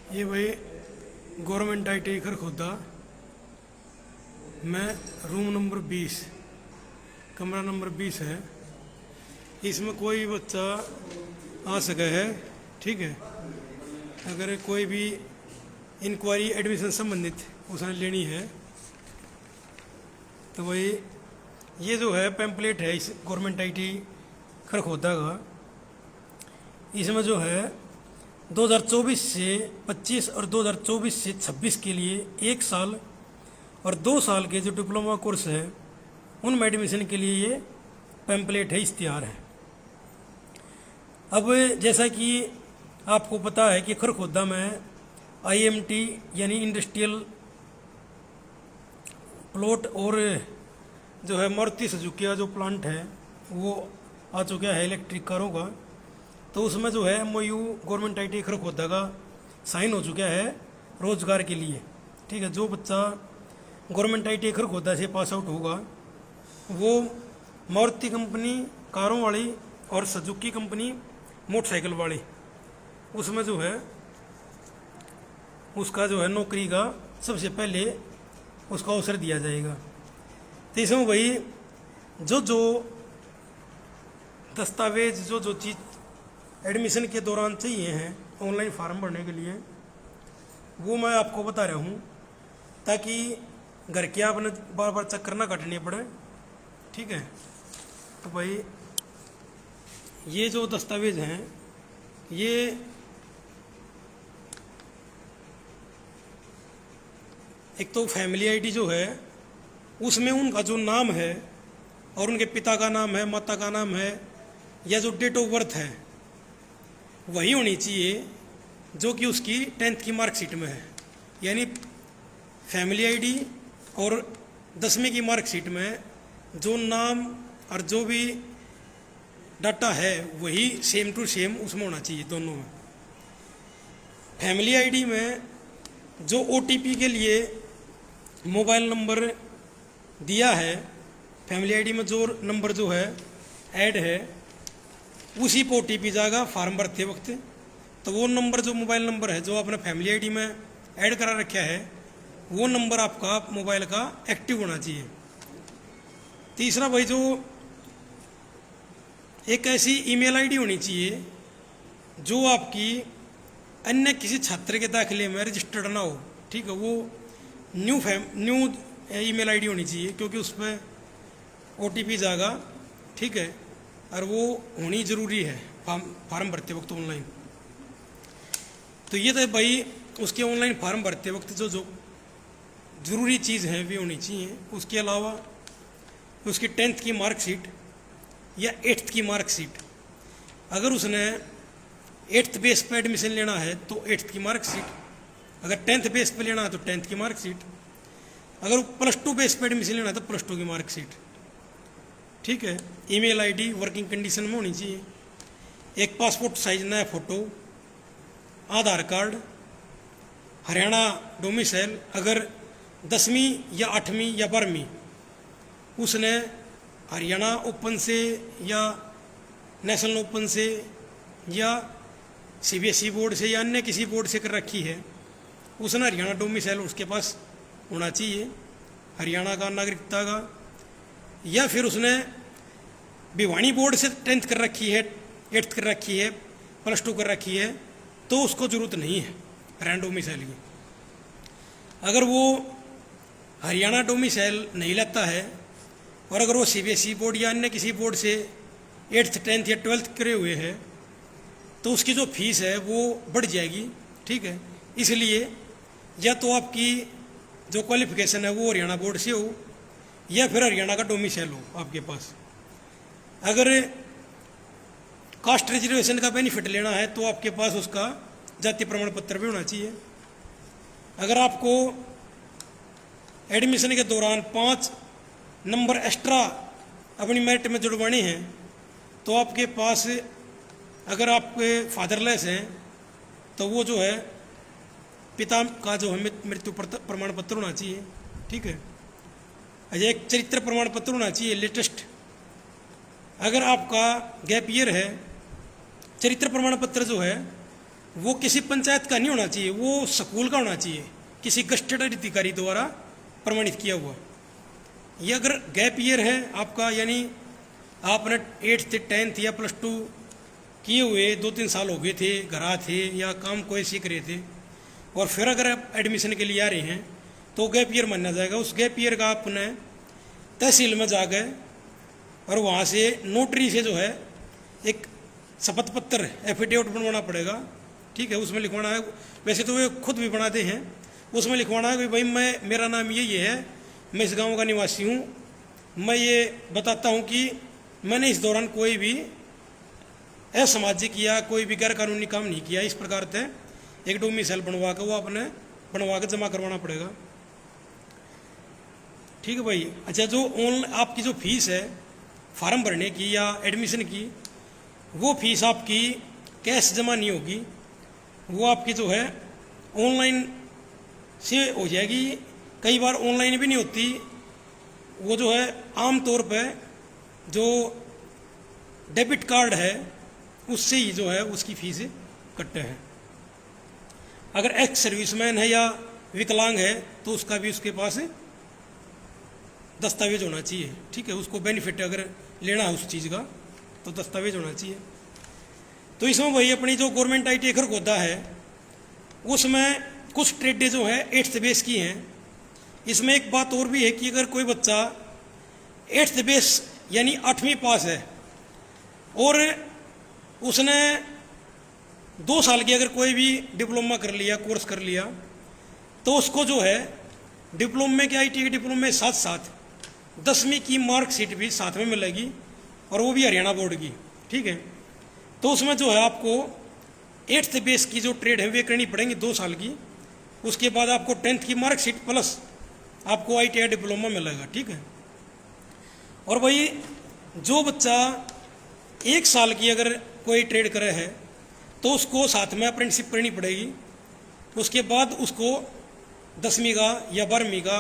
ये भाई government ITI Kharkhoda में रूम नंबर 20 कमरा नंबर 20 है। इसमें कोई बच्चा आ सके है, ठीक है। अगर कोई भी इंक्वायरी एडमिशन संबंधित उसने लेनी है तो भाई ये जो है पैम्पलेट है इस गवर्नमेंट ITI खरखोदा का। इसमें जो है 2024 से 25 और 2024 से 26 के लिए 1 साल और 2 साल के जो डिप्लोमा कोर्स है उनमें एडमिशन के लिए ये पैम्पलेट है, इश्तिहार है। अब जैसा कि आपको पता है कि खरखोदा में IMT यानी इंडस्ट्रियल प्लॉट और जो है मारुति सुजुकी का जो प्लांट है वो आ चुका है इलेक्ट्रिक कारों का। तो उसमें जो है MOU गवर्नमेंट ITI खरखोदा का साइन हो चुका है रोजगार के लिए, ठीक है। जो बच्चा गवर्नमेंट ITI खरखोदा से पास आउट होगा वो मारुति कंपनी कारों वाली और सुजुकी कंपनी मोटरसाइकिल वाली उसमें जो है उसका जो है नौकरी का सबसे पहले उसका अवसर दिया जाएगा। तो इसमें भाई जो जो दस्तावेज जो जो चीज़ एडमिशन के दौरान चाहिए हैं ऑनलाइन फार्म भरने के लिए वो मैं आपको बता रहा हूँ, ताकि घर के आपने बार बार चक्कर ना काटने पड़े, ठीक है। तो भाई ये जो दस्तावेज हैं ये एक तो फैमिली ID जो है उसमें उनका जो नाम है और उनके पिता का नाम है, माता का नाम है, या जो डेट ऑफ बर्थ है वही होनी चाहिए जो कि उसकी 10th की मार्कशीट में है। यानी फैमिली ID और 10वीं की मार्कशीट में जो नाम और जो भी डाटा है वही सेम टू सेम उसमें होना चाहिए दोनों में। फैमिली ID में जो OTP के लिए मोबाइल नंबर दिया है, फैमिली ID में जो नंबर जो है ऐड है उसी पर OTP जाएगा फार्म भरते वक्त। तो वो नंबर जो मोबाइल नंबर है जो आपने फैमिली ID में ऐड करा रखा है वो नंबर आपका मोबाइल का एक्टिव होना चाहिए। तीसरा भाई जो एक ऐसी ईमेल ID होनी चाहिए जो आपकी अन्य किसी छात्र के दाखिले में रजिस्टर्ड ना हो, ठीक है। वो न्यू ईमेल ID होनी चाहिए क्योंकि उसमें OTP जाएगा, ठीक है। और वो होनी ज़रूरी है फार्म भरते वक्त ऑनलाइन। तो ये तो भाई उसके ऑनलाइन फार्म भरते वक्त जो जो ज़रूरी चीज़ है वे होनी चाहिए। उसके अलावा उसकी 10th की मार्कशीट या 8th की मार्कशीट, अगर उसने 8th बेस पे एडमिशन लेना है तो 8th की मार्कशीट, अगर 10th बेस पे लेना है तो 10th की मार्कशीट, अगर +2 बेस पे एडमिशन लेना है तो +2 की मार्कशीट, ठीक है। ईमेल ID वर्किंग कंडीशन में होनी चाहिए। एक पासपोर्ट साइज नया फ़ोटो, आधार कार्ड, हरियाणा डोमिसाइल, अगर 10वीं या 8वीं या 12वीं उसने हरियाणा ओपन से या नेशनल ओपन से या CBSE बोर्ड से या अन्य किसी बोर्ड से कर रखी है, उसने हरियाणा डोमिसाइल उसके पास होना चाहिए, हरियाणा का नागरिकता का। या फिर उसने भिवानी बोर्ड से 10th कर रखी है, 8th कर रखी है, +2 कर रखी है तो उसको ज़रूरत नहीं है हरियाणा डोमिसाइल की। अगर वो हरियाणा डोमिसाइल नहीं लेता है और अगर वो CBSE बोर्ड या अन्य किसी बोर्ड से 8th 10th या 12th करे हुए हैं तो उसकी जो फीस है वो बढ़ जाएगी, ठीक है। इसलिए या तो आपकी जो क्वालिफिकेशन है वो हरियाणा बोर्ड से हो या फिर हरियाणा का डोमिसाइल हो आपके पास। अगर कास्ट रिजर्वेशन का बेनिफिट लेना है तो आपके पास उसका जाति प्रमाण पत्र भी होना चाहिए। अगर आपको एडमिशन के दौरान 5 नंबर एक्स्ट्रा अपनी मेरिट में जुड़वाने हैं तो आपके पास, अगर आपके फादरलेस हैं तो वो जो है पिता का जो है मृत्यु प्रमाण पत्र होना चाहिए, ठीक है। एक चरित्र प्रमाण पत्र होना चाहिए लेटेस्ट। अगर आपका गैप ईयर है, चरित्र प्रमाण पत्र जो है वो किसी पंचायत का नहीं होना चाहिए, वो स्कूल का होना चाहिए, किसी गस्टेड अधिकारी द्वारा प्रमाणित किया हुआ। ये अगर गैप ईयर है आपका, यानी आपने 8th 10th या +2 किए हुए 2-3 साल हो गए थे, घर थे या काम कोई सीख रहे थे, और फिर अगर आप एडमिशन के लिए आ रहे हैं तो गैप ईयर माना जाएगा। उस गैप ईयर का आपने तहसील में जाकर और वहाँ से नोटरी से जो है एक शपथ पत्र एफिडेविट बनवाना पड़ेगा, ठीक है। उसमें लिखवाना है, वैसे तो वे खुद भी बनाते हैं, उसमें लिखवाना है कि भाई मेरा नाम यही है, मैं इस गांव का निवासी हूँ, मैं ये बताता हूँ कि मैंने इस दौरान कोई भी असामाजिक या कोई भी गैर कानूनी काम नहीं किया। इस प्रकार से एक डोमिसाइल बनवा के वो अपने बनवा के जमा करवाना पड़ेगा, ठीक है भाई। अच्छा, जो आपकी जो फीस है फार्म भरने की या एडमिशन की, वो फीस आपकी कैश जमा नहीं होगी, वो आपकी जो है ऑनलाइन से हो जाएगी। कई बार ऑनलाइन भी नहीं होती, वो जो है आम तौर पे जो डेबिट कार्ड है उससे ही जो है उसकी फीस कटते हैं। अगर एक्स सर्विसमैन है या विकलांग है तो उसका भी उसके पास दस्तावेज होना चाहिए, ठीक है। उसको बेनिफिट अगर लेना है उस चीज़ का तो दस्तावेज होना चाहिए। तो इसमें वही अपनी जो गवर्नमेंट IT खरगोदा है उसमें कुछ ट्रेडें जो है 8th बेस की हैं। इसमें एक बात और भी है कि अगर कोई बच्चा 8th बेस यानी 8वीं पास है और उसने 2 साल की अगर कोई भी डिप्लोमा कर लिया, कोर्स कर लिया, तो उसको जो है डिप्लोमे के IT के डिप्लोमे के साथ साथ 10वीं की मार्कशीट भी साथ में मिलेगी, और वो भी हरियाणा बोर्ड की, ठीक है। तो उसमें जो है आपको 8th बेस की जो ट्रेड है वे करनी पड़ेंगी 2 साल की। उसके बाद आपको 10th की मार्कशीट प्लस आपको ITI डिप्लोमा मिलेगा, ठीक है। और भाई जो बच्चा 1 साल की अगर कोई ट्रेड करे है तो उसको साथ में अप्रेंटिसशिप करनी पड़ेगी। उसके बाद उसको 10वीं का या 12वीं का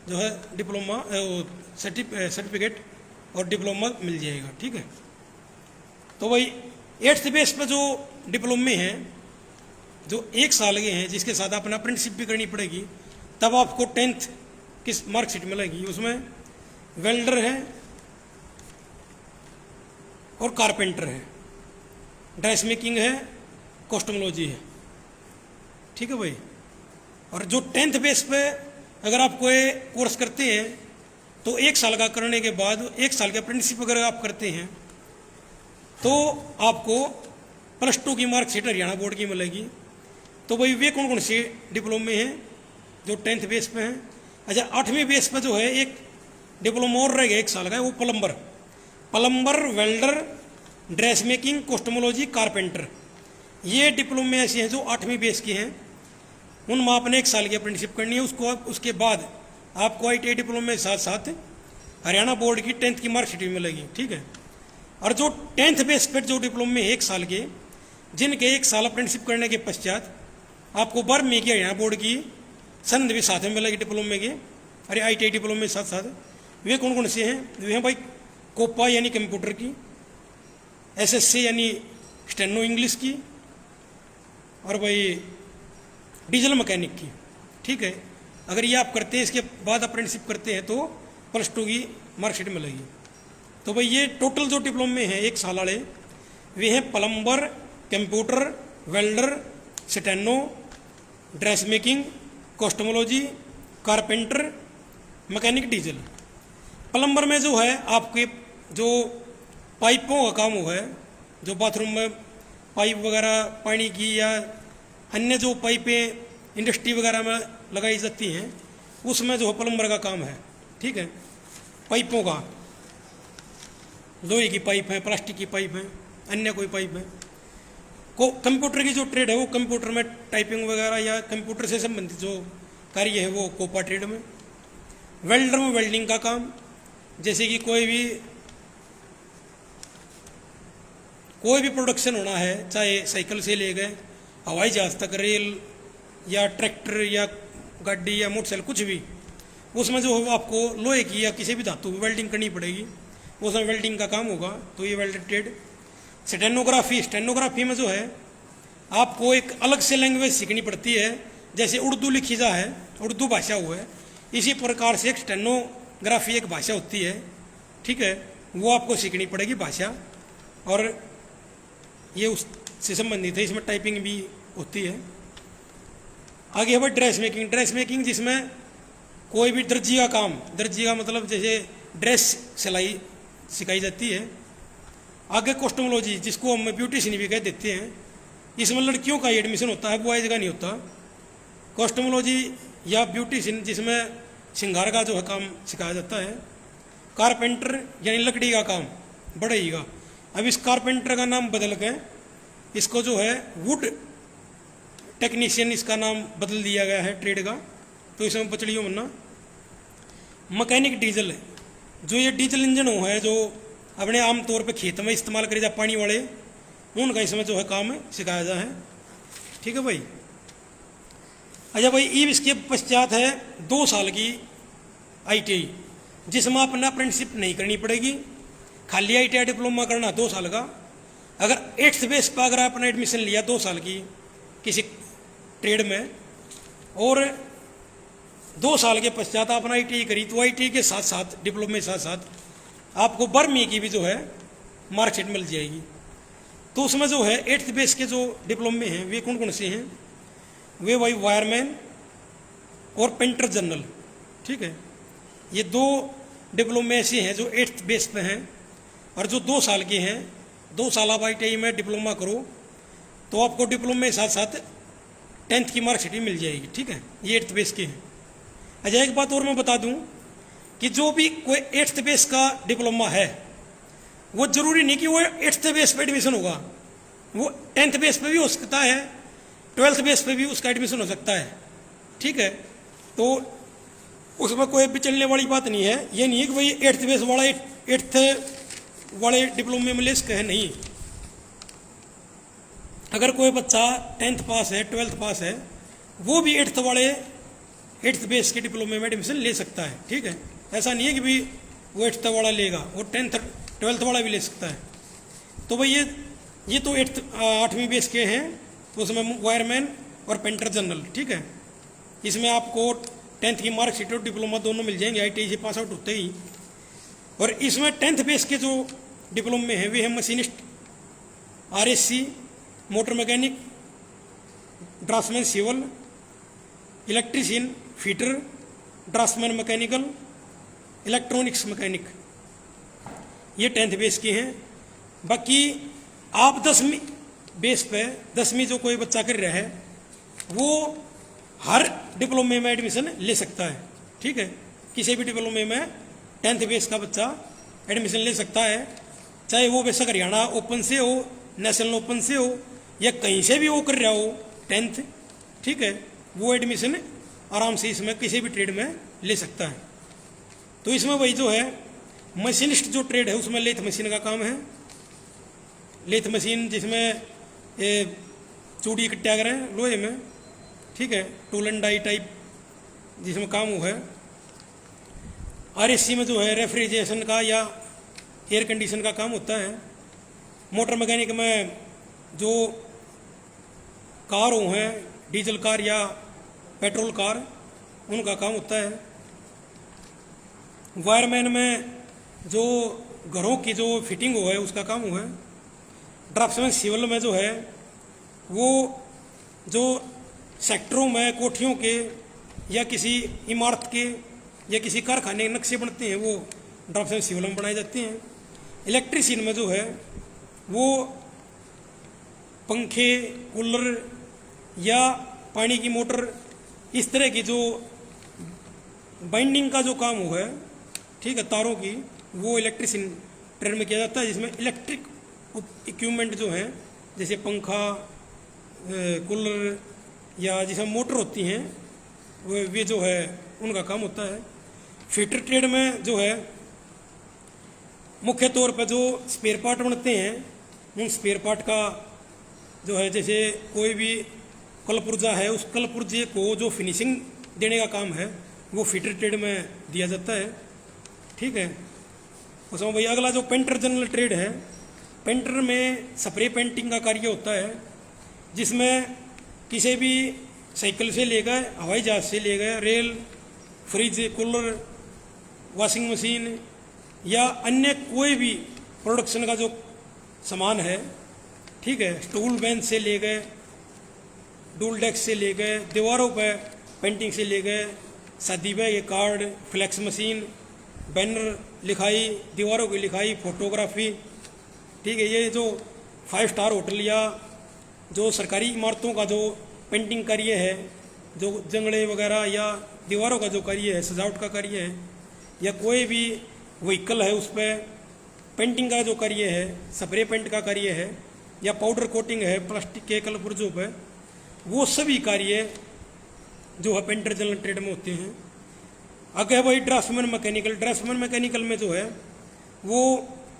जो है डिप्लोमा सर्टिफिकेट और डिप्लोमा मिल जाएगा, ठीक है। तो भाई 8th बेस पर जो डिप्लोमे हैं जो 1 साल के हैं, जिसके साथ अपना अप्रेंटिसशिप भी करनी पड़ेगी, तब आपको 10th की मार्कशीट मिलेगी। उसमें वेल्डर है और कारपेंटर है, ड्रेस मेकिंग है, कॉस्ट्यूमोलॉजी है, ठीक है भाई। और जो 10th बेस पे अगर आप कोई कोर्स करते हैं तो 1 साल का करने के बाद 1 साल के अप्रेंटिसशिप अगर आप करते हैं तो आपको +2 की मार्कशीट हरियाणा बोर्ड की मिलेगी। तो भाई वे कौन कौन से डिप्लोमे हैं जो 10th बेस पे हैं। अच्छा, 8वीं बेस पे जो है एक डिप्लोमा और रह गया 1 साल का, वो plumber, welder, dress making, costumology, carpenter, ये डिप्लोमे ऐसे हैं जो 8वीं बेस की हैं। उनमें आपने 1 साल की अप्रेंटिसशिप करनी है। उसके बाद आपको ITI डिप्लोमे के साथ साथ हरियाणा बोर्ड की 10th की मार्कशीट भी मिलेगी, ठीक है। और जो 10th बेस पर जो डिप्लोमे 1 साल के, जिनके 1 साल अप्रेंटिसशिप करने के पश्चात आपको 12वीं की हरियाणा बोर्ड की सनद भी साथ में मिलेगी डिप्लोमे के, अरे ITI डिप्लोमे के साथ साथ। वे कौन कौन से हैं? वे हैं भाई कोपा यानी कंप्यूटर की, SSC यानी स्टेनो इंग्लिश की, और भाई डीजल मैकेनिक की, ठीक है। अगर ये आप करते हैं, इसके बाद अप्रेंटिसशिप करते हैं तो +2 की मार्कशीट मिलेगी। तो भाई ये टोटल जो डिप्लोमे हैं 1 साल वाले, वे हैं plumber, computer, welder, steno, dress making, costumology, carpenter, mechanic, diesel. Plumber में जो है आपके जो पाइपों का काम हुआ है, जो बाथरूम में पाइप वगैरह पानी की या अन्य जो पाइपें इंडस्ट्री वगैरह में लगाई जाती हैं, उसमें जो प्लम्बर का काम है, ठीक है। पाइपों का, लोहे की पाइप है, प्लास्टिक की पाइप है, अन्य कोई पाइप है। कंप्यूटर की जो ट्रेड है वो कंप्यूटर में टाइपिंग वगैरह या कंप्यूटर से संबंधित जो कार्य है वो कोपा ट्रेड में। वेल्डर में वेल्डिंग का काम, जैसे कि कोई भी प्रोडक्शन होना है, चाहे साइकिल से ले गए हवाई जहाज तक, रेल या ट्रैक्टर या गाड़ी या मोटरसाइकिल, कुछ भी, उसमें जो आपको लोहे की या किसी भी धातु की वेल्डिंग करनी पड़ेगी, उसमें वेल्डिंग का काम होगा। तो ये वेल्डर ट्रेड। स्टेनोग्राफी में जो है आपको एक अलग से लैंग्वेज सीखनी पड़ती है, जैसे उर्दू लिखी जा है, उर्दू भाषा हुआ है, इसी प्रकार से एक स्टेनोग्राफी एक भाषा होती है, ठीक है, वो आपको सीखनी पड़ेगी भाषा, और ये उससे संबंधित है, इसमें टाइपिंग भी होती है। आगे है ड्रेस मेकिंग। ड्रेस मेकिंग जिसमें कोई भी दर्जी का काम, दर्जी का मतलब जैसे ड्रेस सिलाई सिखाई जाती है। आगे कॉस्टोमोलॉजी जिसको हम ब्यूटिशियन भी कह देते हैं, इसमें लड़कियों का एडमिशन होता है, बॉयज का नहीं होता। कॉस्टोमोलॉजी या ब्यूटिशियन जिसमें श्रृंगार का जो है काम सिखाया जाता है। कारपेंटर यानी लकड़ी का काम बढ़ेगा। अब इस कारपेंटर का नाम बदल के इसको जो है वुड टेक्नीशियन इसका नाम बदल दिया गया है ट्रेड का, तो इसमें बचड़ियों बनना। मैकेनिक डीजल, जो ये डीजल इंजन हो है जो अपने आम तौर पे खेत में इस्तेमाल करे जाए पानी वाले, उनका इसमें जो है काम सिखाया जा है, ठीक है भाई। अच्छा भाई, इसके पश्चात है 2 साल की ITI, जिसमें अपना अप्रेंटिसशिप नहीं करनी पड़ेगी, खाली ITI डिप्लोमा करना 2 साल का। अगर 8th बेस पर अगर आपने एडमिशन लिया 2 साल की किसी ट्रेड में, और 2 साल के पश्चात आपने ITI करी, तो ITI के साथ साथ डिप्लोमे के साथ साथ आपको 12वीं की भी जो है मार्कशीट मिल जाएगी। तो उसमें जो है 8th बेस के जो डिप्लोमे हैं वे कौन कौन से हैं? वे भाई वायरमैन और पेंटर जनरल, ठीक है। ये 2 डिप्लोमे ऐसे हैं जो 8th बेस पे हैं, और जो 2 साल के हैं, 2 साल आप ITI में डिप्लोमा करो तो आपको डिप्लोमे के साथ साथ 10th की मार्कशीट भी मिल जाएगी, ठीक है। ये 8th बेस के हैं। अच्छा, एक बात और मैं बता दूं कि जो भी कोई 8th बेस का डिप्लोमा है, वो जरूरी नहीं कि वो 8th बेस पे एडमिशन होगा, वो 10th बेस पे भी हो सकता है, 12th बेस पे भी उसका एडमिशन हो सकता है, ठीक है। तो उसमें कोई बिचलने वाली बात नहीं है। ये नहीं है कि भाई 8th बेस वाला 8th वाले डिप्लोमे में ले सके है, नहीं। अगर कोई बच्चा 10th पास है, 12th पास है, वो भी 8th बेस के डिप्लोमे में एडमिशन ले सकता है, ठीक है। ऐसा नहीं है कि भाई वो 8th वाला लेगा, वो 12th वाला भी ले सकता है। तो भाई ये तो 8वीं बेस के हैं, तो उसमें वायरमैन और पेंटर जनरल, ठीक है। इसमें आपको 10th की मार्कशीट और डिप्लोमा दोनों मिल जाएंगे ITI से पास आउट होते ही। और इसमें 10th बेस के जो डिप्लोमे हैं वे हैं machinist, RSC, motor mechanic, draftsman civil, electrician, fitter, draftsman mechanical, electronics mechanic, ये 10th बेस के हैं। बाकी आप 10वीं बेस पे, 10वीं जो कोई बच्चा कर रहा है, वो हर डिप्लोमे में एडमिशन ले सकता है, ठीक है। किसी भी डिप्लोमे में 10th बेस का बच्चा एडमिशन ले सकता है, चाहे वो बेशक हरियाणा ओपन से हो, नेशनल ओपन से हो, या कहीं से भी वो कर रहा हो 10th, ठीक है। वो एडमिशन आराम से इसमें किसी भी ट्रेड में ले सकता है। तो इसमें वही जो है मशीनिस्ट जो ट्रेड है उसमें लेथ मशीन का काम है। लेथ मशीन जिसमें चूड़ी इकट्ठा करें लोहे में, ठीक है, टूल एंड डाई टाइप जिसमें काम हुआ है। RSC में जो है रेफ्रिजरेशन का या एयर कंडीशन का काम होता है। मोटर मैकेनिक में जो कार हो हैं, डीजल कार या पेट्रोल कार, उनका काम होता है। वायरमैन में जो घरों की जो फिटिंग हो है उसका काम हुआ है। ड्राफ्ट्समैन सिविल में जो है वो जो सेक्टरों में कोठियों के या किसी इमारत के या किसी कारखाने के नक्शे बनते हैं, वो ड्राफ्ट्समैन सिविल में बनाए जाते हैं। इलेक्ट्रीशियन में जो है वो पंखे, कूलर या पानी की मोटर, इस तरह की जो बाइंडिंग का जो काम हुआ है, ठीक है, तारों की, वो इलेक्ट्रीशियन ट्रेड में किया जाता है। जिसमें इलेक्ट्रिक इक्विपमेंट जो है जैसे पंखा, कूलर या जिसमें मोटर होती हैं, वे जो है उनका काम होता है। फिटर ट्रेड में जो है मुख्य तौर पर जो स्पेयर पार्ट बनते हैं, उन स्पेयर पार्ट का जो है, जैसे कोई भी कलपुर्जा है, उस कलपुर्जे को जो फिनिशिंग देने का काम है वो फिटर ट्रेड में दिया जाता है, ठीक है। उसमें भाई अगला जो पेंटर जनरल ट्रेड है, पेंटर में स्प्रे पेंटिंग का कार्य होता है। जिसमें किसी भी साइकिल से लेकर हवाई जहाज से लेकर rail, fridge, cooler, washing machine या अन्य कोई भी प्रोडक्शन का जो सामान है, ठीक है, स्टूल बेंच से लेकर डूल डेस्क से लेकर दीवारों पर पेंटिंग से लेकर शादी ब्याह के कार्ड, फ्लैक्स मशीन, बैनर, लिखाई, दीवारों की लिखाई, फोटोग्राफी, ठीक है, ये जो 5 स्टार होटल या जो सरकारी इमारतों का जो पेंटिंग कार्य है, जो जंगड़े वगैरह या दीवारों का जो कार्य है, सजावट का कार्य है, या कोई भी व्हीकल है उस पर पेंटिंग का जो कार्य है, स्प्रे पेंट का कार्य है, या पाउडर कोटिंग है प्लास्टिक के कलर पुर्जों पर, वो सभी कार्य जो है पेंटर जनरल ट्रेड में होते हैं। आगे है भाई ड्राफ्टमैन मैकेनिकल। ड्राफ्टमैन मैकेनिकल में जो है वो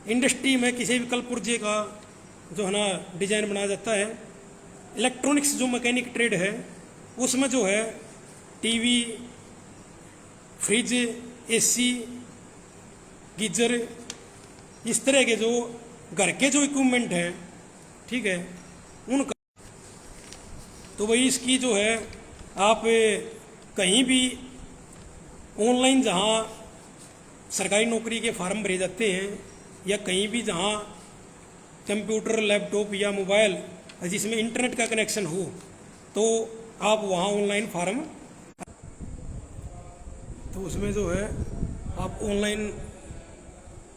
इंडस्ट्री में किसी भी कल पुर्जे का जो है ना डिजाइन बनाया जाता है। इलेक्ट्रॉनिक्स जो मैकेनिक ट्रेड है उसमें जो है टीवी, फ्रिज, एसी, गीजर, इस तरह के जो घर के जो इक्विपमेंट हैं, ठीक है, उनका तो भाई इसकी जो है आप कहीं भी ऑनलाइन जहाँ सरकारी नौकरी के फॉर्म भरे जाते हैं या कहीं भी जहाँ कंप्यूटर, लैपटॉप या मोबाइल जिसमें इंटरनेट का कनेक्शन हो तो आप वहाँ ऑनलाइन फॉर्म, तो उसमें जो है आप ऑनलाइन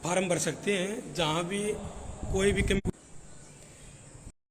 फॉर्म भर सकते हैं जहाँ भी कोई भी